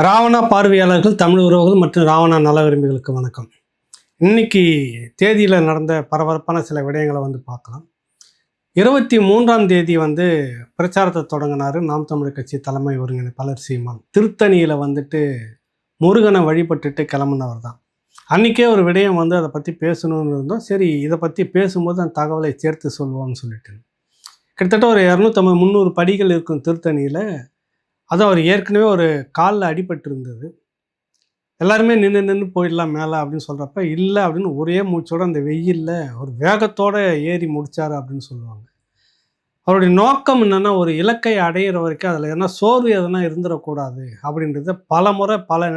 ராவணா பார்வையாளர்கள், தமிழ் உறவுகள் மற்றும் ராவணா நல விரும்பிகளுக்கு வணக்கம். இன்னைக்கு தேதியில் நடந்த பரபரப்பான சில விடயங்களை பார்க்கலாம். 23ஆம் தேதி பிரச்சாரத்தை தொடங்கினார் நாம் தமிழர் கட்சி தலைமை ஒருங்கிணைப்பாளர் சீமான். திருத்தணியில் முருகனை வழிபட்டுட்டு கிளம்புனவர் தான். அன்றைக்கே ஒரு விடயம் அதை பற்றி பேசணும்னு இருந்தோம். சரி, இதை பற்றி பேசும்போது அந்த தகவலை சேர்த்து சொல்லுவோம்னு சொல்லிட்டு கிட்டத்தட்ட ஒரு 250-300 படிகள் இருக்கும் திருத்தணியில். அது அவர் ஏற்கனவே ஒரு காலில் அடிபட்டு இருந்தது. எல்லாருமே நின்று போயிடலாம் மேலே அப்படின்னு சொல்கிறப்ப, இல்லை அப்படின்னு ஒரே மூச்சோடு அந்த வெயிலில் ஒரு வேகத்தோடு ஏறி முடித்தார் அப்படின்னு சொல்லுவாங்க. அவருடைய நோக்கம் என்னென்னா, ஒரு இலக்கை அடையிற வரைக்கும் அதில் எதனா சோர்வு எதனா இருந்துடக்கூடாது அப்படின்றத பல முறை பல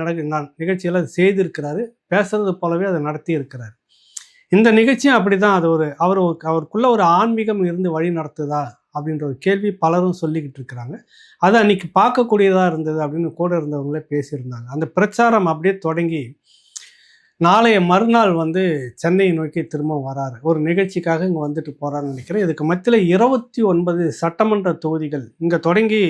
நிகழ்ச்சிகளை அது செய்திருக்கிறாரு. பேசுறது போலவே அதை நடத்தி இருக்கிறார். இந்த நிகழ்ச்சியும் அப்படி தான். அது அவருக்குள்ள ஒரு ஆன்மீகம் இருந்து வழி நடத்துதா அப்படின்ற ஒரு கேள்வி பலரும் சொல்லிக்கிட்டு இருக்கிறாங்க. அது அன்றைக்கி பார்க்கக்கூடியதாக இருந்தது அப்படின்னு கூட இருந்தவங்களே பேசியிருந்தாங்க. அந்த பிரச்சாரம் அப்படியே தொடங்கி நாளைய மறுநாள் சென்னையை நோக்கி திரும்ப வராரு. ஒரு நிகழ்ச்சிக்காக இங்கே வந்துட்டு போகிறாருன்னு நினைக்கிறேன். இதுக்கு மத்தியில் 29 சட்டமன்ற தொகுதிகள் இங்கே தொடங்கி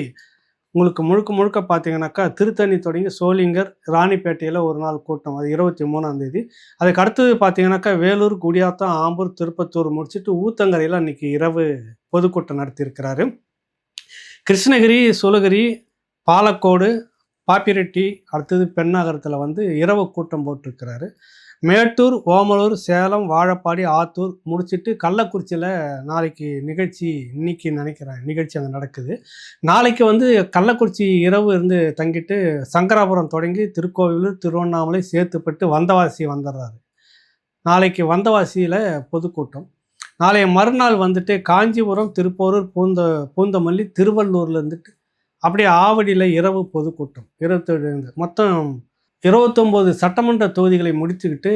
உங்களுக்கு முழுக்க பார்த்தீங்கன்னாக்கா, திருத்தணி தொடங்கி சோளிங்கர், ராணிப்பேட்டையில் ஒரு நாள் கூட்டம். அது 23ஆம் தேதி. அதுக்கு அடுத்தது பார்த்தீங்கன்னாக்கா, வேலூர், குடியாத்தம், ஆம்பூர், திருப்பத்தூர் முடிச்சுட்டு ஊத்தங்கரையில் அன்றைக்கி இரவு பொதுக்கூட்டம் நடத்தியிருக்கிறாரு. கிருஷ்ணகிரி, சூளகிரி, பாலக்கோடு, பாப்பிரெட்டி, அடுத்தது பெண்ணாகரத்தில் இரவு கூட்டம் போட்டிருக்கிறாரு. மேட்டூர், ஓமலூர், சேலம், வாழப்பாடி, ஆத்தூர் முடிச்சுட்டு கள்ளக்குறிச்சியில் நாளைக்கு நிகழ்ச்சி, இன்னைக்கு நினைக்கிறேன் நிகழ்ச்சி அங்கே நடக்குது. நாளைக்கு கள்ளக்குறிச்சி இரவு இருந்து தங்கிட்டு சங்கராபுரம் தொடங்கி திருக்கோவிலூர், திருவண்ணாமலை, சேத்துப்பட்டு, வந்தவாசி வந்துடுறாரு. நாளைக்கு வந்தவாசியில் பொதுக்கூட்டம். நாளைய மறுநாள் காஞ்சிபுரம், திருப்போரூர், பூந்தமல்லி, திருவள்ளூரில் இருந்துட்டு அப்படியே ஆவடியில் இரவு பொதுக்கூட்டம். 27 மொத்தம் 29 சட்டமன்ற தொகுதிகளை முடித்துக்கிட்டு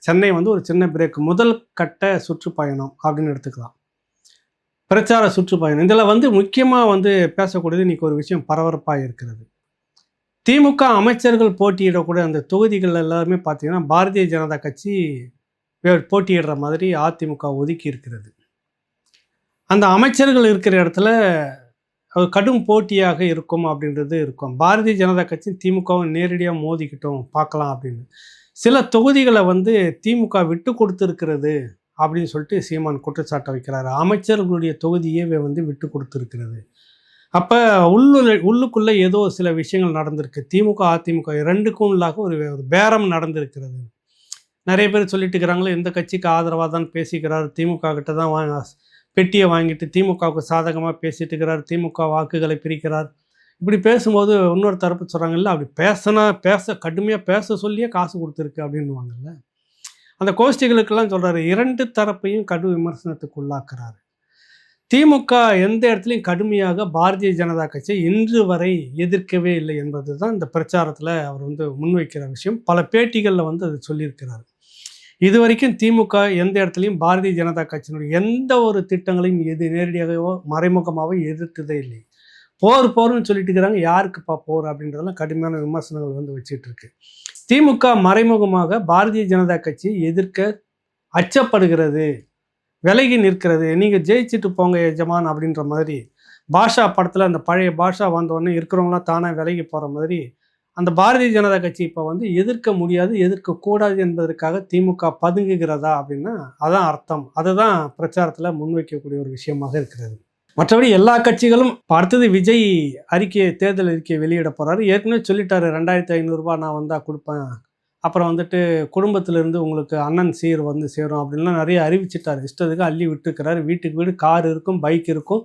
சென்னை ஒரு சின்ன பிரேக். முதல் கட்ட சுற்றுப்பயணம் அப்படின்னு எடுத்துக்கலாம். பிரச்சார சுற்றுப்பயணம். இதில் முக்கியமாக பேசக்கூடியது இன்றைக்கி ஒரு விஷயம் பரபரப்பாக இருக்கிறது. திமுக அமைச்சர்கள் போட்டியிடக்கூடிய அந்த தொகுதிகள் எல்லாருமே பார்த்தீங்கன்னா பாரதிய ஜனதா கட்சி போட்டியிடுற மாதிரி அதிமுக ஒதுக்கி இருக்கிறது. அந்த அமைச்சர்கள் இருக்கிற இடத்துல கடும் போட்டியாக இருக்கும் அப்படின்றது இருக்கும். பாரதிய ஜனதா கட்சி திமுகவும் நேரடியாக மோதிக்கிட்டோம் பார்க்கலாம் அப்படின்னு. சில தொகுதிகளை திமுக விட்டு கொடுத்துருக்கிறது அப்படின்னு சொல்லிட்டு சீமான் குற்றச்சாட்டை வைக்கிறாரு. அமைச்சர்களுடைய தொகுதியே விட்டு கொடுத்துருக்கிறது. அப்போ உள்ளுக்குள்ளே ஏதோ சில விஷயங்கள் நடந்திருக்கு. திமுக அதிமுக ரெண்டுக்கும் உள்ளாக ஒரு பேரம் நடந்திருக்கிறது. நிறைய பேர் சொல்லிட்டு இருக்கிறாங்களே, இந்த கட்சிக்கு ஆதரவாக தான் பேசிக்கிறார், திமுக கிட்ட தான் பெட்டியை வாங்கிட்டு திமுகவுக்கு சாதகமாக பேசிட்டு இருக்கிறார், திமுக வாக்குகளை பிரிக்கிறார். இப்படி பேசும்போது இன்னொரு தரப்பு சொல்கிறாங்கல்ல, அப்படி கடுமையாக பேச சொல்லியே காசு கொடுத்துருக்கு அப்படின்வாங்கல்ல. அந்த கோஷ்டிகளுக்கெல்லாம் சொல்கிறாரு, 2 தரப்பையும் கடும் விமர்சனத்துக்கு உள்ளாக்குறாரு. திமுக எந்த இடத்துலையும் கடுமையாக பாரதிய ஜனதா கட்சியை இன்று வரை எதிர்க்கவே இல்லை என்பது தான் இந்த பிரச்சாரத்தில் அவர் முன்வைக்கிற விஷயம். பல பேட்டிகளில் அது சொல்லியிருக்கிறார். இது வரைக்கும் திமுக எந்த இடத்துலையும் பாரதிய ஜனதா கட்சியினுடைய எந்த ஒரு திட்டங்களையும் நேரடியாகவோ மறைமுகமாகவோ எதிர்த்ததே இல்லை. போர்னு சொல்லிட்டு இருக்கிறாங்க. யாருக்குப்பா போர் அப்படின்றதெல்லாம் கடுமையான விமர்சனங்கள் வச்சுட்டு இருக்கு. திமுக மறைமுகமாக பாரதிய ஜனதா கட்சியை எதிர்க்க அச்சப்படுகிறது, விலகி நிற்கிறது. நீங்கள் ஜெயிச்சுட்டு போங்க எஜமான் அப்படின்ற மாதிரி. பாஷா படத்தில் அந்த பழைய பாஷா வந்தோடனே இருக்கிறவங்களாம் தானாக விலகி போகிற மாதிரி அந்த பாரதிய ஜனதா கட்சி இப்போ எதிர்க்க முடியாது, எதிர்க்கக்கூடாது என்பதற்காக திமுக பதுங்குகிறதா அப்படின்னா அதான் அர்த்தம். அதுதான் பிரச்சாரத்தில் முன்வைக்கக்கூடிய ஒரு விஷயமாக இருக்கிறது. மற்றபடி எல்லா கட்சிகளும் அடுத்தது விஜய் தேர்தல் அறிக்கையை வெளியிட போகிறாரு. ஏற்கனவே சொல்லிட்டாரு, 2500 ரூபா நான் வந்தால் கொடுப்பேன், அப்புறம் குடும்பத்திலேருந்து உங்களுக்கு அண்ணன் சீர் சேரும் அப்படின்லாம் நிறைய அறிவிச்சிட்டார். இஷ்டத்துக்கு அள்ளி விட்டுருக்கிறாரு. வீட்டுக்கு வீடு கார் இருக்கும், பைக் இருக்கும்,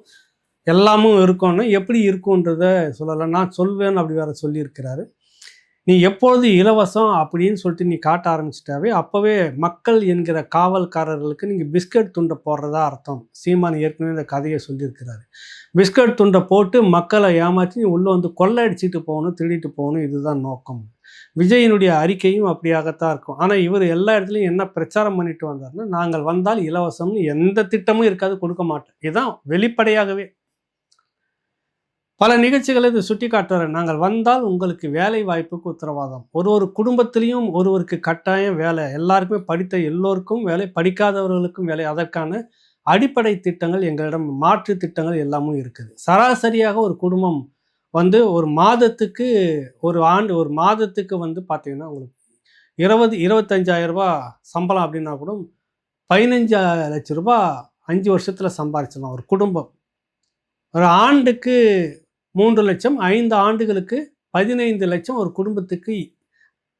எல்லாமும் இருக்கும்னு. எப்படி இருக்குன்றத சொல்லலை, நான் சொல்வேன்னு அப்படி வேறு சொல்லியிருக்கிறாரு. நீ எப்பொழுது இலவசம் அப்படின்னு சொல்லிட்டு நீ காட்ட ஆரம்பிச்சிட்டாவே அப்போவே மக்கள் என்கிற காவல்காரர்களுக்கு நீங்கள் பிஸ்கட் துண்டை போடுறதா அர்த்தம். சீமான் ஏற்கனவே இந்த கதையை சொல்லியிருக்கிறாரு. பிஸ்கட் துண்டை போட்டு மக்களை ஏமாற்றி நீ உள்ளே கொள்ளை அடிச்சுட்டு போகணும், திருடிட்டு போகணும், இதுதான் நோக்கம். விஜயினுடைய அறிக்கையும் அப்படியாகத்தான் இருக்கும். ஆனால் இவர் எல்லா இடத்துலையும் என்ன பிரச்சாரம் பண்ணிட்டு வந்தார்னா, நாங்கள் வந்தால் இலவசம்னு எந்த திட்டமும் இருக்காது, கொடுக்க மாட்டேன். இதுதான் வெளிப்படையாகவே பல நிகழ்ச்சிகளை இது சுட்டி காட்டுறாரு. நாங்கள் வந்தால் உங்களுக்கு வேலை வாய்ப்புக்கு உத்தரவாதம். ஒரு குடும்பத்திலையும் ஒருவருக்கு கட்டாயம் வேலை, எல்லாருக்குமே படித்த எல்லோருக்கும் வேலை, படிக்காதவர்களுக்கும் வேலை. அதற்கான அடிப்படை திட்டங்கள் எங்களிடம், மாற்று திட்டங்கள் எல்லாமும் இருக்குது. சராசரியாக ஒரு குடும்பம் வந்து ஒரு மாதத்துக்கு ஒரு மாதத்துக்கு வந்து பார்த்தீங்கன்னா உங்களுக்கு 25,000 ரூபா சம்பளம் அப்படின்னா கூட 15,00,000 ரூபா 5 வருஷத்தில் சம்பாரிச்சிடலாம் ஒரு குடும்பம். ஒரு ஆண்டுக்கு 3,00,000, 5 ஆண்டுகளுக்கு 15,00,000 ஒரு குடும்பத்துக்கு.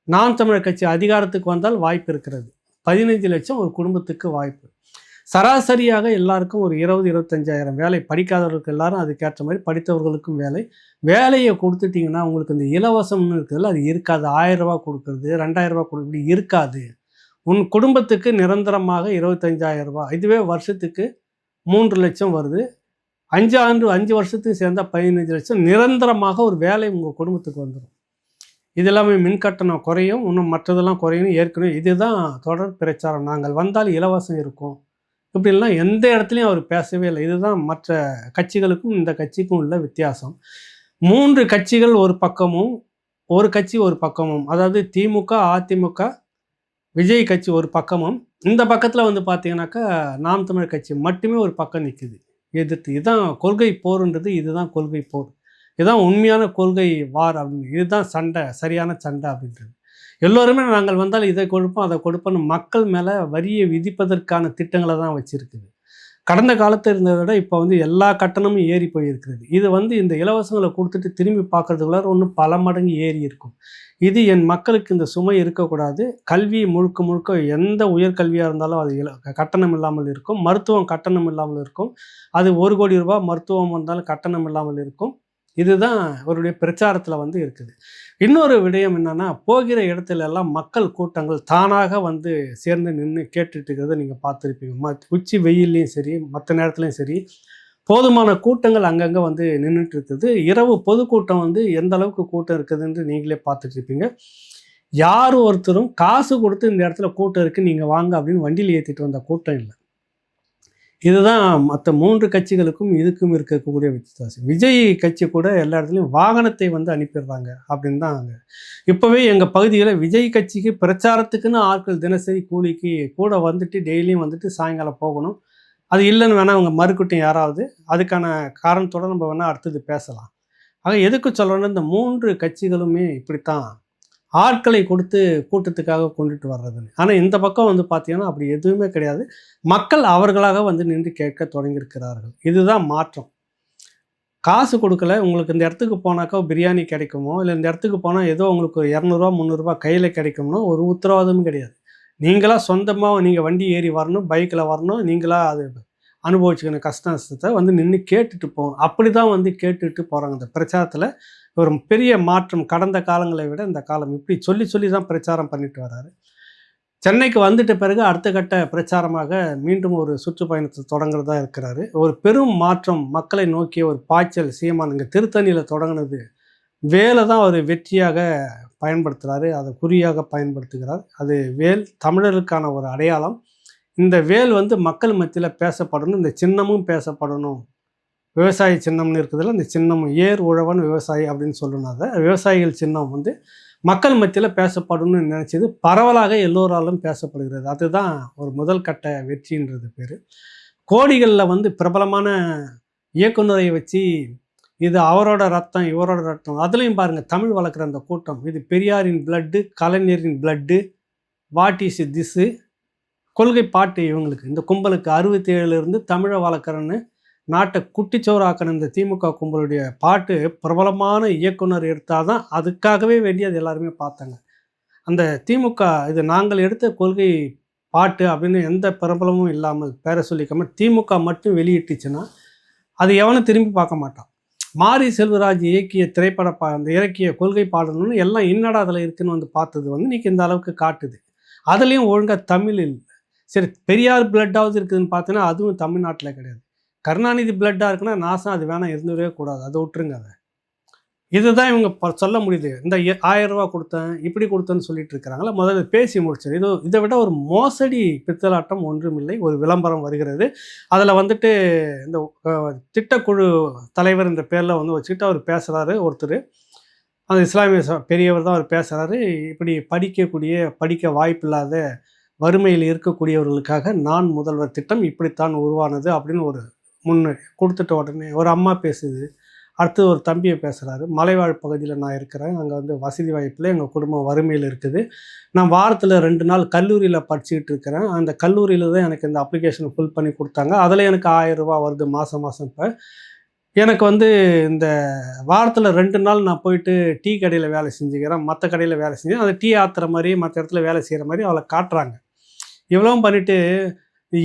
நாம் தமிழர் கட்சி அதிகாரத்துக்கு வந்தால் வாய்ப்பு இருக்கிறது. 15,00,000 ஒரு குடும்பத்துக்கு வாய்ப்பு. சராசரியாக எல்லாருக்கும் ஒரு 20-25,000 வேலை. படிக்காதவர்களுக்கு எல்லாரும் அதுக்கேற்ற மாதிரி, படித்தவர்களுக்கும் வேலை. வேலையை கொடுத்துட்டிங்கன்னா உங்களுக்கு இந்த இலவசம்னு இருக்குதுல்ல, அது இருக்காது. 1000 ரூபா கொடுக்குறது, 2000 ரூபா கொடுக்குறது இருக்காது. உன் குடும்பத்துக்கு நிரந்தரமாக 25,000 ரூபா. இதுவே வருஷத்துக்கு 3,00,000 வருது. 5 வருஷத்துக்கு சேர்ந்தா 15,00,000 நிரந்தரமாக ஒரு வேலை உங்கள் குடும்பத்துக்கு வந்துடும். இது எல்லாமே மின் கட்டணம் குறையும், இன்னும் மற்றதெல்லாம் குறையும். ஏற்கனவே இதுதான் தொடர் பிரச்சாரம். நாங்கள் வந்தால் இலவசம் இருக்கும் இப்படிலாம் எந்த இடத்துலையும் அவர் பேசவே இல்லை. இதுதான் மற்ற கட்சிகளுக்கும் இந்த கட்சிக்கும் உள்ள வித்தியாசம். 3 கட்சிகள் ஒரு பக்கமும், ஒரு கட்சி ஒரு பக்கமும், அதாவது திமுக, அதிமுக, விஜய் கட்சி ஒரு பக்கமும், இந்த பக்கத்தில் வந்து பார்த்தீங்கன்னாக்கா நாம் தமிழர் கட்சி மட்டுமே ஒரு பக்கம் நிற்குது எதிர்த்து. இதுதான் கொள்கை போருன்றது. இதுதான் கொள்கை போர். இதுதான் உண்மையான கொள்கை வார் அப்படின்னு. இதுதான் சண்டை, சரியான சண்டை அப்படின்றது. எல்லோருமே நாங்கள் வந்தால் இதை கொடுப்போம் அதை கொடுப்போம்னு மக்கள் மேலே வரியை விதிப்பதற்கான திட்டங்களை தான் வச்சுருக்குது. கடந்த காலத்தில் இருந்ததை விட இப்போ வந்து எல்லா கட்டணமும் ஏறி போயிருக்கிறது. இது வந்து இந்த இலவசங்களை கொடுத்துட்டு திரும்பி பார்க்கறதுக்குள்ள ஒன்று பல மடங்கு ஏறி இருக்கும். இது என் மக்களுக்கு இந்த சுமை இருக்கக்கூடாது. கல்வி முழுக்க முழுக்க எந்த உயர்கல்வியாக இருந்தாலும் அது கட்டணம் இல்லாமல் இருக்கும். மருத்துவம் கட்டணம் இல்லாமல் இருக்கும். அது 1 கோடி ரூபாய் மருத்துவம் வந்தாலும் கட்டணம் இல்லாமல் இருக்கும். இதுதான் அவருடைய பிரச்சாரத்தில் வந்து இருக்குது. இன்னொரு விடயம் என்னென்னா, போகிற இடத்துல எல்லாம் மக்கள் கூட்டங்கள் தானாக வந்து சேர்ந்து நின்று கேட்டுட்டு இருக்கிறத நீங்கள் பார்த்துருப்பீங்க. உச்சி வெயில்லையும் சரி, மற்ற நேரத்துலையும் சரி, போதுமான கூட்டங்கள் அங்கங்கே வந்து நின்றுட்டு இருக்குது. இரவு பொதுக்கூட்டம் வந்து எந்த அளவுக்கு கூட்டம் இருக்குதுன்னு நீங்களே பார்த்துட்டு இருப்பீங்க. யார் ஒருத்தரும் காசு கொடுத்து இந்த இடத்துல கூட்டம் இருக்குது நீங்கள் வாங்க அப்படின்னு வண்டியில் ஏற்றிட்டு வந்த கூட்டம் இல்லை. இதுதான் மற்ற 3 கட்சிகளுக்கும் இதுக்கும் இருக்கக்கூடிய வித்தியாசம். விஜய் கட்சி கூட எல்லா இடத்துலையும் வாகனத்தை வந்து அனுப்பிடுறாங்க அப்படின்னு தான். இப்போவே எங்கள் பகுதியில் விஜய் கட்சிக்கு பிரச்சாரத்துக்குன்னு ஆட்கள் தினசரி கூலிக்கு கூட வந்துட்டு டெய்லியும் வந்துட்டு சாயங்காலம் போகணும். அது இல்லைன்னு வேணால் அவங்க மறுக்கட்டும் யாராவது. அதுக்கான காரணத்தோடு நம்ம வேணால் அடுத்தது பேசலாம். ஆக எதுக்கு சொல்கிறோன்னா, இந்த 3 கட்சிகளுமே இப்படித்தான் ஆட்களை கொடுத்து கூட்டத்துக்காக கொண்டுட்டு வர்றதுன்னு. ஆனால் இந்த பக்கம் வந்து பார்த்தீங்கன்னா அப்படி எதுவுமே கிடையாது. மக்கள் அவர்களாக வந்து நின்று கேட்க தொடங்கியிருக்கிறார்கள். இதுதான் மாற்றம். காசு கொடுக்கல. உங்களுக்கு இந்த இடத்துக்கு போனாக்கா பிரியாணி கிடைக்குமோ, இல்லை இந்த இடத்துக்கு போனால் ஏதோ உங்களுக்கு ஒரு 200 300 கையில் கிடைக்கும்னோ ஒரு உத்தரவாதமும் கிடையாது. நீங்களாக சொந்தமாக நீங்கள் வண்டி ஏறி வரணும், பைக்கில் வரணும், நீங்களாக அது அனுபவிச்சுக்கணும். கஷ்ட நஷ்டத்தை வந்து நின்று கேட்டுட்டு போகணும். அப்படி தான் வந்து கேட்டுட்டு போகிறாங்க. இந்த பிரச்சாரத்தில் ஒரு பெரிய மாற்றம் கடந்த காலங்களை விட இந்த காலம் இப்படி சொல்லி சொல்லி தான் பிரச்சாரம் பண்ணிட்டு வர்றாரு. சென்னைக்கு வந்துட்ட பிறகு அடுத்த கட்ட பிரச்சாரமாக மீண்டும் ஒரு சுற்றுப்பயணத்தை தொடங்குறதா இருக்கிறாரு. ஒரு பெரும் மாற்றம் மக்களை நோக்கிய ஒரு பாய்ச்சல் சீமான் இங்கே திருத்தணியில் தொடங்கினது வேலை தான் ஒரு வெற்றியாக பயன்படுத்துகிறாரு. அதை குறியாக பயன்படுத்துகிறார். அது வேல் தமிழர்களுக்கான ஒரு அடையாளம். இந்த வேல் வந்து மக்கள் மத்தியில் பேசப்படணும். இந்த சின்னமும் பேசப்படணும். விவசாய சின்னம்னு இருக்குதுல்ல, இந்த சின்னம் ஏர் உழவன் விவசாயி அப்படின்னு சொல்லணும். விவசாயிகள் சின்னம் வந்து மக்கள் மத்தியில் பேசப்படணும்னு நினச்சது பரவலாக எல்லோராலும் பேசப்படுகிறது. அதுதான் ஒரு முதல் கட்ட வெற்றின்றது பேர். கோடிகளில் வந்து பிரபலமான இயக்குநரை வச்சு இது அவரோட ரத்தம் இவரோட ரத்தம், அதுலேயும் பாருங்கள் தமிழ் வளர்க்குற அந்த கூட்டம். இது பெரியாரின் பிளட்டு, கலைஞரின் பிளட்டு, வாட் இஸ் திஸ்ஸு கொள்கை பாட்டு இவங்களுக்கு. இந்த கும்பலுக்கு 67 தமிழை வளர்க்குறேன்னு நாட்டை குட்டிச்சோறாக்கின இந்த திமுக கும்பலுடைய பாட்டு பிரபலமான இயக்குனர் எடுத்தால் தான் அதுக்காகவே வேண்டி அது எல்லாருமே பார்த்தாங்க. அந்த திமுக இது நாங்கள் எடுத்த கொள்கை பாட்டு அப்படின்னு எந்த பிரபலமும் இல்லாமல் பேரை சொல்லிக்காமல் திமுக மட்டும் வெளியிட்டுச்சுன்னா அது எவனும் திரும்பி பார்க்க மாட்டான். மாரி செல்வராஜ் இயக்கிய திரைப்பட அந்த இறக்கிய கொள்கை பாடணும்னு எல்லாம் இன்னடா அதில் இருக்குன்னு வந்து பார்த்தது வந்து இன்றைக்கி இந்த அளவுக்கு காட்டுது. அதுலேயும் ஒழுங்காக தமிழ் இல்லை. சரி, பெரியார் பிளட்டாவது இருக்குதுன்னு பார்த்தீங்கன்னா அதுவும் தமிழ்நாட்டில் கிடையாது. கருணாநிதி பிளட்டாக இருக்குன்னா நாசம் அது வேணாம், இருந்துடவே கூடாது, அதை விட்டுருங்க. அதை இதுதான் இவங்க சொல்ல முடியுது. இந்த 1000 ரூபா கொடுத்தேன் இப்படி கொடுத்தேன்னு சொல்லிட்டு இருக்கிறாங்களா. முதல்ல பேசி முடிச்சது. இதை விட ஒரு மோசடி பித்தலாட்டம் ஒன்றுமில்லை. ஒரு விளம்பரம் வருகிறது. அதில் வந்துட்டு இந்த திட்டக்குழு தலைவர் என்ற பேரில் வந்து வச்சுக்கிட்டு அவர் பேசுகிறாரு. ஒருத்தர் அந்த இஸ்லாமிய பெரியவர் தான் அவர் பேசுகிறாரு. இப்படி படிக்க வாய்ப்பில்லாத வறுமையில் இருக்கக்கூடியவர்களுக்காக நான் முதல்வர் திட்டம் இப்படித்தான் உருவானது அப்படின்னு ஒரு முன்னாடி கொடுத்துட்ட உடனே ஒரு அம்மா பேசுது. அடுத்து ஒரு தம்பியை பேசுகிறாரு, மலைவாழ் பகுதியில் நான் இருக்கிறேன், அங்கே வந்து வசதி வாய்ப்பில் எங்கள் குடும்பம் வறுமையில் இருக்குது, நான் வாரத்தில் 2 நாள் கல்லூரியில் படிச்சுக்கிட்டு இருக்கிறேன், அந்த கல்லூரியில் தான் எனக்கு இந்த அப்ளிகேஷனை ஃபில் பண்ணி கொடுத்தாங்க, அதில் எனக்கு ரூ. 1000 வருது மாதம் மாதம். இப்போ எனக்கு வந்து இந்த வாரத்தில் 2 நாள் நான் போயிட்டு டீ கடையில் வேலை செஞ்சுக்கிறேன், மற்ற கடையில் வேலை செஞ்சு அந்த டீ ஆற்றுற மாதிரி மற்ற இடத்துல வேலை செய்கிற மாதிரி அவளை காட்டுறாங்க. இவ்வளவும் பண்ணிவிட்டு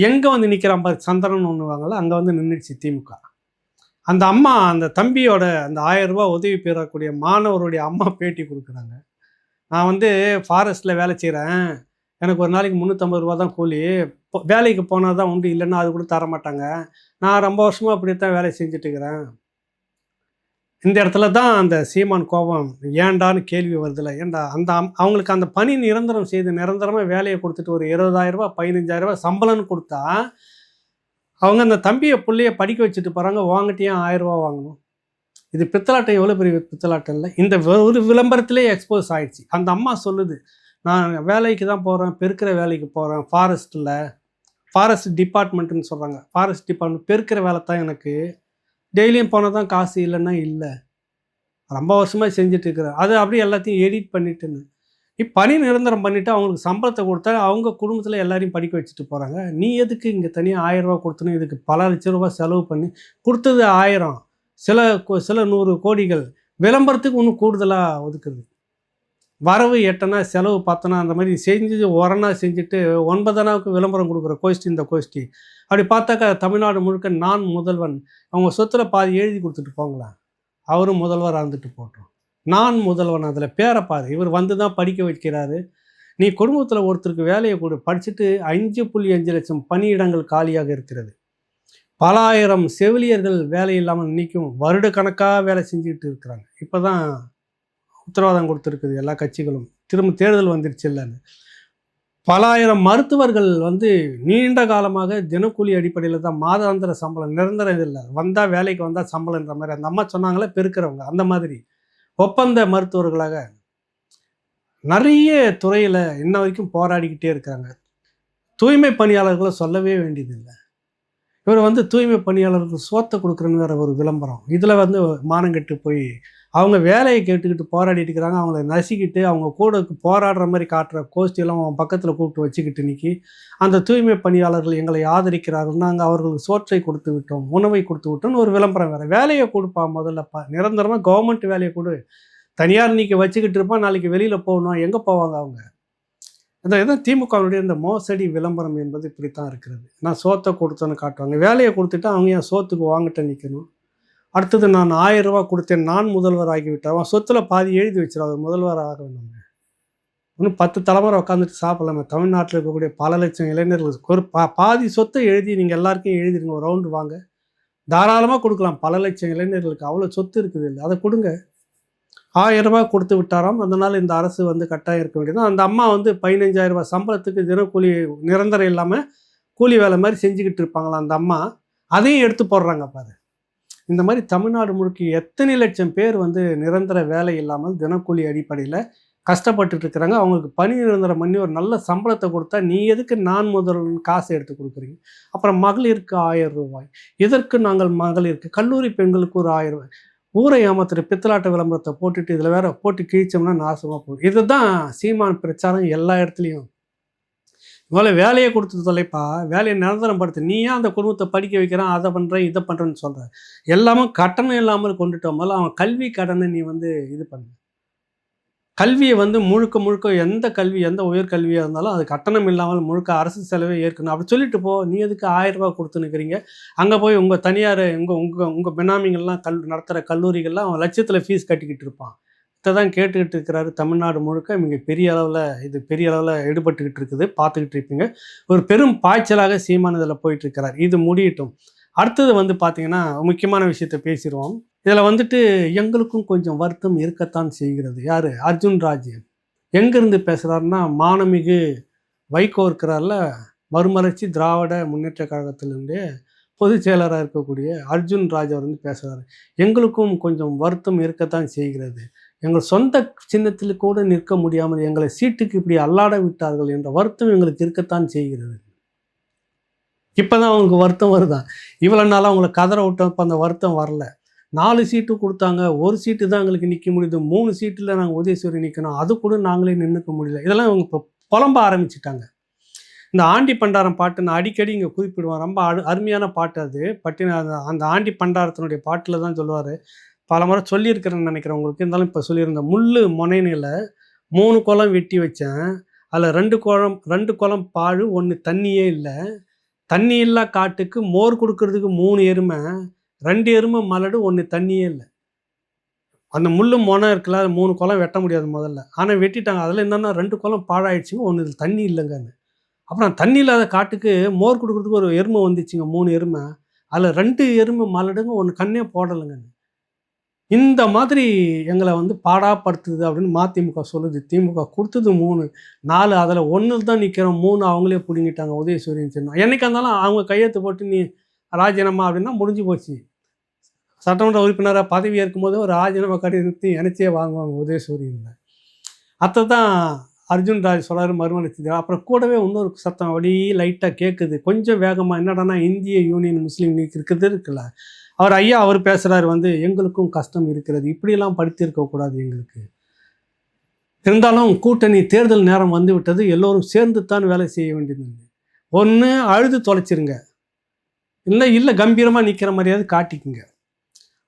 எங்கே வந்து நிற்கிறான் பாரு சந்திரன் ஒன்றுவாங்கள, அங்கே வந்து நின்றுடுச்சு திமுக. அந்த அம்மா அந்த தம்பியோட அந்த ரூ. 1000 உதவி பெறக்கூடிய மாணவருடைய அம்மா பேட்டி கொடுக்குறாங்க. நான் வந்து ஃபாரஸ்ட்டில் வேலை செய்கிறேன், எனக்கு ஒரு நாளைக்கு ரூ. 350 தான் கூலி, வேலைக்கு போனால் தான் உண்டு, இல்லைன்னா அது கூட தரமாட்டாங்க, நான் ரொம்ப வருஷமாக அப்படித்தான் வேலை செஞ்சுட்டுருக்கிறேன். இந்த இடத்துல தான் அந்த சீமான் கோபம் ஏன்டான்னு கேள்வி வருதுல்ல. ஏன்டா அந்த அவங்களுக்கு அந்த பணி நிரந்தரம் செய்து நிரந்தரமாக வேலையை கொடுத்துட்டு ஒரு ரூ. 20,000 15,000 சம்பளம்னு கொடுத்தா அவங்க அந்த தம்பியை பிள்ளைய படிக்க வச்சுட்டு போகிறாங்க, வாங்கிட்டு ஏன் ரூ. 1000 வாங்கணும்? இது பித்தலாட்டம் எவ்வளோ பெரிய பித்தலாட்டம் இல்லை, இந்த ஒரு விளம்பரத்திலே எக்ஸ்போஸ் ஆகிடுச்சு. அந்த அம்மா சொல்லுது, நான் வேலைக்கு தான் போகிறேன், பெருக்கிற வேலைக்கு போகிறேன், ஃபாரஸ்ட் டிபார்ட்மெண்ட்டுன்னு சொல்கிறாங்க, ஃபாரஸ்ட் டிபார்ட்மெண்ட் பெருக்கிற வேலை தான் எனக்கு, டெய்லியும் போனால் தான் காசு, இல்லைன்னா இல்லை, ரொம்ப வருஷமாக செஞ்சுட்ருக்கிறேன். அது அப்படியே எல்லாத்தையும் எடிட் பண்ணிட்டுன்னு பணி நிரந்தரம் பண்ணிவிட்டு அவங்களுக்கு சம்பளத்தை கொடுத்தா அவங்க குடும்பத்தில் எல்லாரையும் படிக்க வச்சுட்டு போகிறாங்க. நீ எதுக்கு இங்கே தனியாக ரூ. 1000 கொடுத்தணும்? இதுக்கு பல லட்ச ரூபா செலவு பண்ணி கொடுத்தது 1000, சில 100 கோடிகள் விளம்பரத்துக்கு இன்னும் கூடுதலாக ஒதுக்குது. வரவு 8 செலவு 10 அந்த மாதிரி செஞ்சு ஒரணா செஞ்சுட்டு 9 விளம்பரம் கொடுக்குற கோஷ்டி இந்த கோஷ்டி. அப்படி பார்த்தாக்கா தமிழ்நாடு முழுக்க நான் முதல்வன், அவங்க சொத்தில் பாதி எழுதி கொடுத்துட்டு போங்களா, அவரும் முதல்வராக இருந்துட்டு போட்டோம். நான் முதல்வன், அதில் பேரை பாரு, இவர் வந்து தான் படிக்க வைக்கிறாரு. நீ குடும்பத்தில் ஒருத்தருக்கு வேலையை கொடு, படிச்சுட்டு 5.5 லட்சம் பணியிடங்கள் காலியாக இருக்கிறது, பல ஆயிரம் செவிலியர்கள் வேலை இல்லாமல் இன்றைக்கும் வருட கணக்காக வேலை செஞ்சுக்கிட்டு இருக்கிறாங்க. இப்போ தான் உத்தரவாதம் கொடுத்துருக்குது எல்லா கட்சிகளும், திரும்ப தேர்தல் வந்துருச்சு இல்லைன்னு. பல ஆயிரம் மருத்துவர்கள் வந்து நீண்ட காலமாக தினக்கூலி அடிப்படையில் தான், மாதாந்திர சம்பளம் நிரந்தரம் இல்லை, வந்தால் வேலைக்கு வந்தால் சம்பளன்ற மாதிரி அந்த அம்மா சொன்னாங்களே பெருக்கிறவங்க, அந்த மாதிரி ஒப்பந்த மருத்துவர்களாக நிறைய துறையில் இன்ன வரைக்கும் போராடிக்கிட்டே இருக்கிறாங்க. தூய்மை பணியாளர்களை சொல்லவே வேண்டியதில்லை. இவர் வந்து தூய்மை பணியாளர்களுக்கு சோத்தை கொடுக்குறேன்னு வேற ஒரு விளம்பரம், இதில் வந்து மானங்கெட்டு போய் அவங்க வேலையை கேட்டுக்கிட்டு போராடிட்டு இருக்கிறாங்க. அவங்கள நசிக்கிட்டு அவங்க கூட போராடுற மாதிரி காட்டுற கோஷ்டியெல்லாம் அவன் பக்கத்தில் கூப்பிட்டு வச்சுக்கிட்டு நிற்கி அந்த தூய்மை பணியாளர்கள் எங்களை ஆதரிக்கிறார்கள், நாங்கள் அவர்களுக்கு சோற்றை கொடுத்து விட்டோம், உணவை கொடுத்து விட்டோம்னு ஒரு விளம்பரம் வேறு. வேலையை கொடுப்பா முதல்ல, நிரந்தரமாக கவர்மெண்ட் வேலையை கொடு. தனியார் இன்றைக்கி வச்சுக்கிட்டு இருப்பான், நாளைக்கு வெளியில் போகணும், எங்கே போவாங்க அவங்க? இந்த இதான் திமுகவுடைய இந்த மோசடி விளம்பரம் என்பது இப்படித்தான் இருக்கிறது. நான் சோத்தை கொடுத்தோன்னு காட்டுவாங்க, வேலையை கொடுத்துட்டு அவங்க என் சோத்துக்கு வாங்கிட்ட நிற்கணும். அடுத்தது நான் 1000 ரூபா கொடுத்தேன், நான் முதல்வர் ஆகிவிட்டேன், அவன் சொத்தில் பாதி எழுதி வச்சிடும், அவர் முதல்வர் ஆக வேண்டாம். இன்னும் 10 தலைமுறை உட்காந்துட்டு சாப்பிடலாமே. தமிழ்நாட்டில் இருக்கக்கூடிய பல லட்சம் இளைஞர்கள் ஒரு பாதி சொத்தை எழுதி நீங்கள் எல்லாருக்கும் எழுதிருங்க, ஒரு ரவுண்டு வாங்க, தாராளமாக கொடுக்கலாம். பல லட்சம் இளைஞர்களுக்கு அவ்வளோ சொத்து இருக்குது இல்லை, அதை கொடுங்க. 1000 ரூபா கொடுத்து விட்டாராம், அதனால் இந்த அரசு வந்து கட்டாயம் இருக்க வேண்டியது. அந்த அம்மா வந்து 15,000 ரூபா சம்பளத்துக்கு தினக்கூலி நிரந்தரம் இல்லாமல் கூலி வேலை மாதிரி செஞ்சுக்கிட்டு இருப்பாங்களா அந்த அம்மா, அதையும் எடுத்து போடுறாங்க பாரு. இந்த மாதிரி தமிழ்நாடு முழுக்க எத்தனை லட்சம் பேர் வந்து நிரந்தர வேலை இல்லாமல் தினக்கூலி அடிப்படையில் கஷ்டப்பட்டுட்டு இருக்கிறாங்க. அவங்களுக்கு பணி நிரந்தரம் பண்ணி ஒரு நல்ல சம்பளத்தை கொடுத்தா நீ எதுக்கு நான் முதல்வன் காசை எடுத்து கொடுக்குறீங்க? அப்புறம் மகளிருக்கு 1000 ரூபாய், இதற்கு நாங்கள் மகளிருக்கு, கல்லூரி பெண்களுக்கு ஒரு 1000 ரூபாய், ஊரை ஏமாத்துற பித்தலாட்ட விளம்பரத்தை போட்டுட்டு இதில் வேற போட்டு கிழிச்சோம்னா நாசமாக போகும். இதுதான் சீமான் பிரச்சாரம் எல்லா இடத்துலையும். இவ்வளோ வேலையை கொடுத்து தொலைப்பா, வேலையை நிரந்தரம் படுத்து, நீ ஏன் அந்த குடும்பத்தை படிக்க வைக்கிறான், அதை பண்ணுறேன் இதை பண்ணுறேன்னு சொல்கிற, எல்லாமே கட்டணம் இல்லாமல் கொண்டுட்டோம். போல அவன் கல்வி கடனை நீ வந்து இது பண்ணு. கல்வியை வந்து முழுக்க எந்த கல்வி, எந்த உயர்கல்வியாக இருந்தாலும் அது கட்டணம் இல்லாமல் முழுக்க அரசு செலவே ஏற்கணும் அப்படி சொல்லிட்டு போ. நீ எதுக்கு 1000 ரூபா கொடுத்து நிற்கிறீங்க? அங்கே போய் உங்கள் தனியார் உங்கள் பெனாமிங்கள்லாம் நடத்துகிற கல்லூரிகள்லாம் அவன் லட்சத்தில் ஃபீஸ் கட்டிக்கிட்டு இருப்பான். இதை தான் கேட்டுக்கிட்டு இருக்கிறாரு தமிழ்நாடு முழுக்க. இங்கே பெரிய அளவில் ஈடுபட்டுக்கிட்டு இருக்குது, பார்த்துக்கிட்டு இருப்பீங்க. ஒரு பெரும் பாய்ச்சலாக சீமான் இதில் போயிட்டுருக்கிறார். இது முடியட்டும். அடுத்தது வந்து பார்த்திங்கன்னா முக்கியமான விஷயத்தை பேசிடுவோம். இதில் வந்துட்டு எங்களுக்கும் கொஞ்சம் வருத்தம் இருக்கத்தான் செய்கிறது. யார்? அர்ஜுன் ராஜ் எங்கேருந்து பேசுகிறாருன்னா, மானமிகு வைகோ இருக்கிறார்ல, மறுமலர்ச்சி திராவிட முன்னேற்ற கழகத்திலிருந்து பொதுச் செயலராக இருக்கக்கூடிய அர்ஜுன் ராஜ் அவர் வந்து பேசுகிறாரு. எங்களுக்கும் கொஞ்சம் வருத்தம் இருக்கத்தான் செய்கிறது, எங்கள் சொந்த சின்னத்தில் கூட நிற்க முடியாமல் எங்களை சீட்டுக்கு இப்படி அல்லாட விட்டார்கள் என்ற வருத்தம் எங்களுக்கு இருக்கத்தான் செய்கிறது. இப்போ தான் அவங்களுக்கு வருத்தம் வருதான். இவ்வளோ நாளாக அவங்கள கதற விட்டப்போ அந்த வருத்தம் வரல. 4 சீட்டு கொடுத்தாங்க, 1 சீட்டு தான் எங்களுக்கு நிற்க முடியுது, 3 சீட்டில் நாங்கள் உதயசூரியன் நிற்கணும், அது கூட நாங்களே நின்றுக்க முடியல. இதெல்லாம் இவங்க இப்போ புலம்ப ஆரம்பிச்சிட்டாங்க. இந்த ஆண்டி பண்டாரம் பாட்டு நான் அடிக்கடி இங்கே குறிப்பிடுவேன். ரொம்ப அருமையான பாட்டு அது. அந்த ஆண்டி பண்டாரத்தினுடைய பாட்டில் தான் சொல்லுவார். பல முறை சொல்லியிருக்கிறேன்னு நினைக்கிறேன் உங்களுக்கு. இருந்தாலும் இப்போ சொல்லியிருந்தேன். முள்ளு முனையில 3 குளம் வெட்டி வச்சேன். அதில் 2 குளம் பாழு, 1 தண்ணியே இல்லை. தண்ணி இல்லா காட்டுக்கு மோர் கொடுக்கறதுக்கு 3 எருமை, 2 எருமை மலடு, 1 தண்ணியே இல்லை. அந்த முள்ளு மொனை இருக்குல்ல, 3 குளம் வெட்ட முடியாது முதல்ல. ஆனால் வெட்டிட்டாங்க. அதில் என்னென்னா 2 குளம் பாழாயிடுச்சுங்க, 1 தண்ணி இல்லைங்கன்னு. அப்புறம் தண்ணி இல்லாத காட்டுக்கு மோர் கொடுக்குறதுக்கு ஒரு எருமை வந்துச்சுங்க, 3 எருமை. அதில் 2 எருமை மலடுங்க, 1 கண்ணே போடலைங்கன்னு. இந்த மாதிரி எங்களை வந்து பாடாப்படுத்துது அப்படின்னு மதிமுக சொல்லுது. திமுக கொடுத்தது 3, 4 அதில் 1 தான் நிற்கிறோம், 3 அவங்களே பிடுங்கிட்டாங்க உதயசூரியன் சின்னம். என்னைக்கா இருந்தாலும் அவங்க கையெழுத்து போட்டு நீ ராஜினாமா அப்படின்னா முடிஞ்சு போச்சு. சட்டமன்ற உறுப்பினராக பதவி ஏற்கும்போது ஒரு ராஜினாமா கடிதத்தை இணைச்சே வாங்குவாங்க உதயசூரியனில். அதை தான் அர்ஜுன் ராஜ் சொல்கிறாரு மறுமலர்ச்சி. அப்புறம் கூடவே இன்னொரு சத்தம் அப்படியே லைட்டாக கேட்குது, கொஞ்சம் வேகமாக. என்னடானா இந்திய யூனியன் முஸ்லீம் லீக் இருக்குல்ல, அவர் பேசுகிறாரு வந்து, எங்களுக்கும் கஷ்டம் இருக்கிறது, இப்படியெல்லாம் படித்திருக்கக்கூடாது எங்களுக்கு. இருந்தாலும் கூட்டணி தேர்தல் நேரம் வந்து விட்டது, எல்லோரும் சேர்ந்து தான் வேலை செய்ய வேண்டியது. ஒன்று அழுது தொலைச்சிருங்க, இல்லை கம்பீரமாக நிற்கிற மாதிரியாவது காட்டிக்குங்க.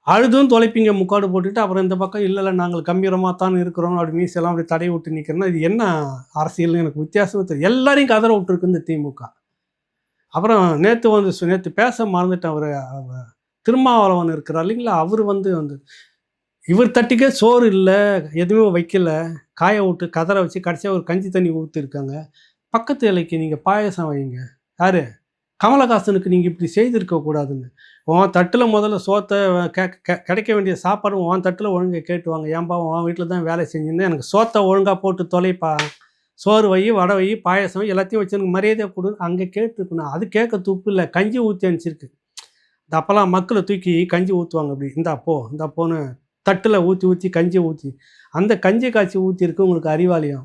அழுதும் தொலைப்பீங்க முக்காடு போட்டுட்டு, அப்புறம் இந்த பக்கம் இல்லை நாங்கள் கம்பீரமாக தான் இருக்கிறோம் அப்படி மீசெல்லாம் அப்படி தடை விட்டு நிற்கிறோன்னா இது என்ன அரசியல்னு எனக்கு வித்தியாசமே தெரியும். எல்லாரையும் கதற விட்டுருக்கு இந்த திமுக. அப்புறம் நேற்று பேச மறந்துட்டேன். அவர் திருமாவளவன் இருக்கிறார் இல்லைங்களா, அவர் வந்து இவர் தட்டிக்கே சோறு இல்லை, எதுவுமே வைக்கல, காய விட்டு கதற வச்சு கடைசியாக ஒரு கஞ்சி தண்ணி ஊற்றிருக்காங்க. பக்கத்து இலைக்கு நீங்கள் பாயசம் வைங்க. யார்? கமலஹாசனுக்கு நீங்கள் இப்படி செய்திருக்கக்கூடாதுன்னு. உன் தட்டில் முதல்ல சோத்தை கிடைக்க வேண்டிய சாப்பாடு உன் தட்டில் ஒழுங்கை கேட்டுவாங்க. ஏன்பா உன் வீட்டில் தான் வேலை செஞ்சுருந்தேன், எனக்கு சோத்தை ஒழுங்காக போட்டு தொலைப்பா, சோறு வை, வடை வை, பாயசம் வை, எல்லாத்தையும் வச்சு எனக்கு மரியாதையாக கொடு, அங்கே கேட்டுருக்கணும். அது கேட்க துப்பு இல்லை, கஞ்சி ஊற்றி அனுப்பிச்சிருக்கு. அப்போல்லாம் மக்களை தூக்கி கஞ்சி ஊற்றுவாங்க, அப்படி இந்தா போன்னு தட்டில் ஊற்றி கஞ்சி ஊற்றி, அந்த கஞ்சி காய்ச்சி ஊற்றிருக்கு உங்களுக்கு அறிவாலயம்.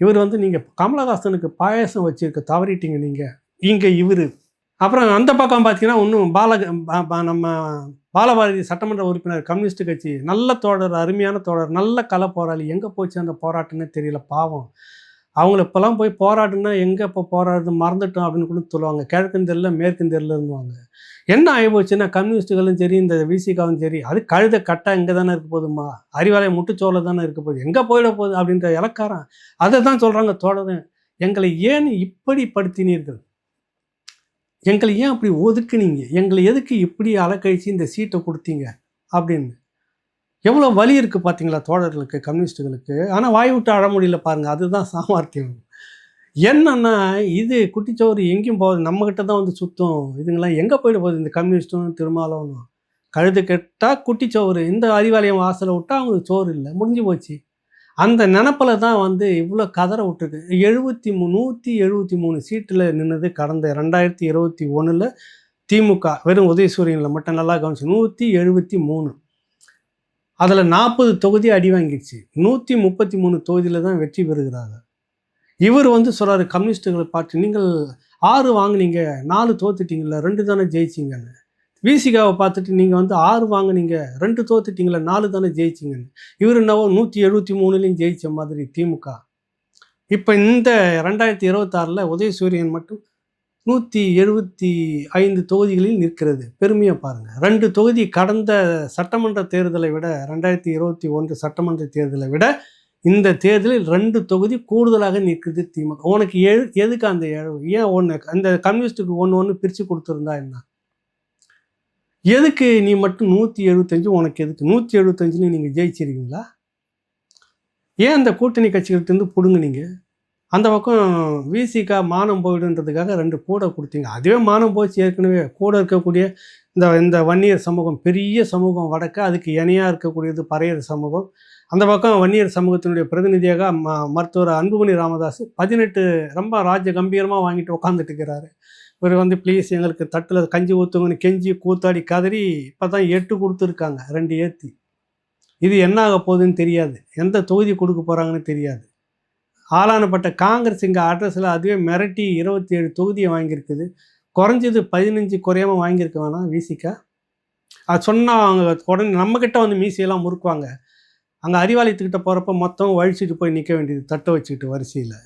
இவர் வந்து நீங்கள் கமலஹாசனுக்கு பாயசம் வச்சுருக்க தவறிட்டீங்க நீங்கள் இங்கே இவர். அப்புறம் அந்த பக்கம் பார்த்தீங்கன்னா இன்னும் நம்ம பாலபாரதி சட்டமன்ற உறுப்பினர், கம்யூனிஸ்ட் கட்சி, நல்ல தோழர், அருமையான தோழர், நல்ல கள போராளி. எங்கே போச்சு அந்த போராட்டம்னே தெரியல பாவம். அவங்கள இப்போல்லாம் போய் போராடுனா எங்கே இப்போ போராடுறது மறந்துட்டோம் அப்படின்னு கூட சொல்லுவாங்க. கிழக்குன்னு தெரியல, மேற்குன்னு தெரியல இருந்துவாங்க. என்ன ஆகி போச்சுன்னா கம்யூனிஸ்ட்டுகளும் சரி, இந்த விசிகாவும் சரி, அது கழுத கட்டா இங்கே தானே இருக்க போதுமா, அறிவாலயம் முட்டுச்சோலை தானே இருக்க போகுது, எங்கே போயிட போகுது அப்படின்ற இலக்காரம். அதை தான் சொல்கிறாங்க தோழர், எங்களை ஏன் இப்படி படுத்தினீர்கள், எங்களை ஏன் அப்படி ஒதுக்குனீங்க, எங்களை எதுக்கு இப்படி அலக்கழிச்சு இந்த சீட்டை கொடுத்தீங்க அப்படின்னு. எவ்வளோ வலி இருக்குது பார்த்தீங்களா தோழர்களுக்கு, கம்யூனிஸ்ட்டுகளுக்கு. ஆனால் வாய் விட்டு அழ முடியல பாருங்கள், அதுதான் சாமர்த்தியம். என்னன்னா இது குட்டிச்சோறு எங்கேயும் போகுது, நம்மக்கிட்ட தான் வந்து சுத்தம். இதுங்களாம் எங்கே போயிட போகுது இந்த கம்யூனிஸ்ட்டும் திருமாவளவனும். கழுது கெட்டால் குட்டிச்சோறு, இந்த அறிவாலயம் வாசலை விட்டால் அவங்களுக்கு சோறு இல்லை, முடிஞ்சு போச்சு. அந்த நினப்பில் தான் வந்து இவ்வளோ கதற விட்டுருக்கு. 173 சீட்டில் நின்னது கடந்த 2021 திமுக வெறும் உதயசூரியனில் மட்டும். நல்லா கவனிச்சு, 173, அதில் 40 தொகுதி அடி வாங்கிடுச்சு. 133 தொகுதியில் தான் வெற்றி பெறுகிறாங்க. இவர் வந்து சொல்கிறாரு கம்யூனிஸ்ட்டுகளை பார்த்து, நீங்கள் 6 வாங்கினீங்க, 4 தோத்துட்டீங்களா, 2 தானே ஜெயிச்சிங்கன்னு. விசிகாவை பார்த்துட்டு நீங்கள் வந்து 6 வாங்கினீங்க, 2 தோத்துட்டீங்களா, 4 தானே ஜெயிச்சிங்கன்னு. இவர் என்னவோ 173லையும் ஜெயித்த மாதிரி திமுக. இப்போ இந்த 2026 உதயசூரியன் மட்டும் 175 தொகுதிகளில் நிற்கிறது. பெருமையாக பாருங்கள். 2 தொகுதி கடந்த சட்டமன்ற தேர்தலை விட, 2021 சட்டமன்ற தேர்தலை விட இந்த தேர்தலில் 2 தொகுதி கூடுதலாக நிற்கிறது திமுக. உனக்கு எதுக்கு அந்த ஏன் ஒன்று அந்த கம்யூனிஸ்ட்டுக்கு ஒன்று பிரித்து கொடுத்துருந்தா என்ன, எதுக்கு நீ மட்டும் 175, உனக்கு எதுக்கு 175 நீங்கள் ஜெயிச்சிருக்கீங்களா? ஏன் அந்த கூட்டணி கட்சிகள்கிட்டருந்து பிடுங்குனீங்க? அந்த பக்கம் விசிகா மானம் போயிடுன்றதுக்காக 2 கூட கொடுத்தீங்க. அதுவே மானம் போச்சு ஏற்கனவே. கூட இருக்கக்கூடிய இந்த வன்னியர் சமூகம், பெரிய சமூகம் வடக்க, அதுக்கு இணையாக இருக்கக்கூடியது பறையர் சமூகம். அந்த பக்கம் வன்னியர் சமூகத்தினுடைய பிரதிநிதியாக மருத்துவர் அன்புமணி ராமதாஸ் 18 ரொம்ப ராஜ கம்பீரமாக வாங்கிட்டு உட்காந்துட்டு இருக்கிறாரு. இவர் வந்து ப்ளீஸ் எங்களுக்கு தட்டில் கஞ்சி ஊற்றுங்கன்னு கெஞ்சி கூத்தாடி கதறி இப்போ தான் 8 கொடுத்துருக்காங்க, 2 ஏற்றி. இது என்ன ஆக போகுதுன்னு தெரியாது, எந்த தொகுதி கொடுக்க போகிறாங்கன்னு தெரியாது. ஆளானப்பட்ட காங்கிரஸ் இங்கே அட்ரஸில் அதுவே மிரட்டி 27 தொகுதியை வாங்கியிருக்குது. குறைஞ்சது 15 குறையாமல் வாங்கியிருக்க வேணாம் விசிகா. அது சொன்னால் அவங்க உடனே நம்மக்கிட்ட வந்து மீசையெல்லாம் முறுக்குவாங்க. அங்கே அறிவாலயத்துக்கிட்ட போகிறப்ப மொத்தம் வழிச்சிட்டு போய் நிற்க வேண்டியது, தட்டை வச்சுக்கிட்டு வரிசையில்.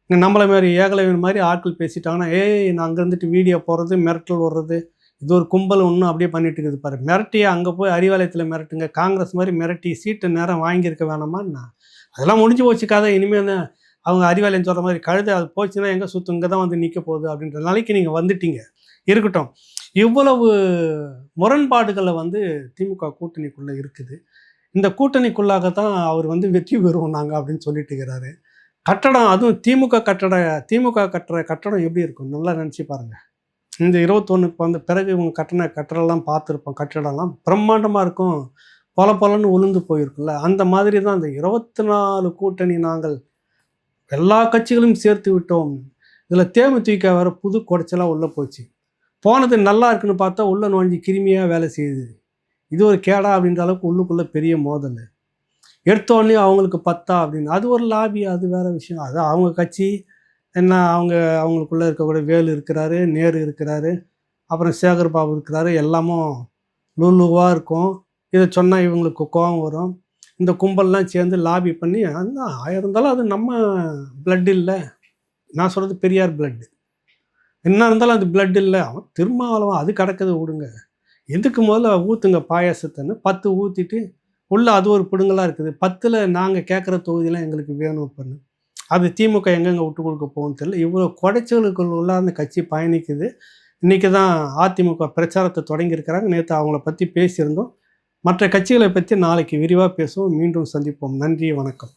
நம்மளை மாதிரி ஏகலைவன் மாதிரி ஆட்கள் பேசிட்டாங்கன்னா, நான் அங்கே இருந்துட்டு வீடியோ போடுறது, மிரட்டல் வர்றது, இது ஒரு கும்பல் ஒன்றும் அப்படியே பண்ணிட்டு இருக்குது பாரு. மிரட்டியை அங்கே போய் அறிவாலயத்தில் மிரட்டுங்க, காங்கிரஸ் மாதிரி மிரட்டி சீட்டு நேரம் வாங்கியிருக்க வேணாமான்னா, அதெல்லாம் முடிஞ்சு போச்சு கதை. இனிமேல் தான் அவங்க அறிவாலயம் சொல்கிற மாதிரி கழுதை அது போச்சுன்னா எங்கே சுற்றும், இங்கே தான் வந்து நிற்க போகுது அப்படின்ற நாளைக்கு நீங்கள் வந்துட்டீங்க. இருக்கட்டும், இவ்வளவு முரண்பாடுகளை வந்து திமுக கூட்டணிக்குள்ளே இருக்குது. இந்த கூட்டணிக்குள்ளாகத்தான் அவர் வந்து வெற்றி பெறுவோம் நாங்கள் அப்படின்னு சொல்லிட்டு இருக்கிறாரு. கட்டடம், அதுவும் திமுக கட்டுற கட்டடம் எப்படி இருக்கும் நல்லா நினச்சி பாருங்கள். இந்த 21க்கு வந்த பிறகு இவங்க கட்டடம்லாம் பார்த்துருப்போம். கட்டடம்லாம் பிரம்மாண்டமாக இருக்கும், பொலன்னு உளுந்து போயிருக்குல்ல. அந்த மாதிரி தான் இந்த 24 கூட்டணி நாங்கள் எல்லா கட்சிகளையும் சேர்த்து விட்டோம். இதில் தேமுதிக வேறு புது குடைச்சலாக உள்ளே போச்சு. போனது நல்லா இருக்குன்னு பார்த்தா உள்ளே நுழைஞ்சி கிருமியாக வேலை செய்யுது. இது ஒரு கேடா அப்படின்ற அளவுக்கு உள்ளுக்குள்ளே பெரிய மோதல். எடுத்தோடனே அவங்களுக்கு பத்தா அப்படின்னு அது ஒரு லாபி, அது வேறு விஷயம். அது அவங்க கட்சி என்ன, அவங்களுக்குள்ளே இருக்கக்கூடிய வேலு இருக்கிறாரு, நேரு இருக்கிறாரு, அப்புறம் சேகர் பாபு இருக்கிறாரு. எல்லாமும் லுலுவாக இருக்கும். இதை சொன்னால் இவங்களுக்கு கோபம் வரும். இந்த கும்பல்லாம் சேர்ந்து லாபி பண்ணி அதுதான் இருந்தாலும் அது நம்ம பிளட் இல்லை. நான் சொல்கிறது பெரியார் பிளட்டு. என்ன இருந்தாலும் அது பிளட் இல்லை. அவன் திருமாவளவன் அது கிடக்குது விடுங்க. எதுக்கு முதல்ல ஊற்றுங்க பாயாசத்தைன்னு 10 ஊற்றிட்டு உள்ளே அது ஒரு பிடுங்கலாக இருக்குது. 10ல் நாங்கள் கேட்குற தொகுதியெலாம் எங்களுக்கு வேணும் பண்ணு. அது திமுக எங்கெங்கே விட்டு கொடுக்க போகும்னு தெரியல. இவ்வளோ குடைச்சலுக்குள்ள அந்த கட்சி பயணிக்குது. இன்றைக்கி தான் அதிமுக பிரச்சாரத்தை தொடங்கியிருக்கிறாங்க. நேற்று அவங்கள பற்றி பேசியிருந்தோம். மற்ற கட்சிகளை பற்றி நாளைக்கு விரிவாக பேசுவோம். மீண்டும் சந்திப்போம். நன்றி, வணக்கம்.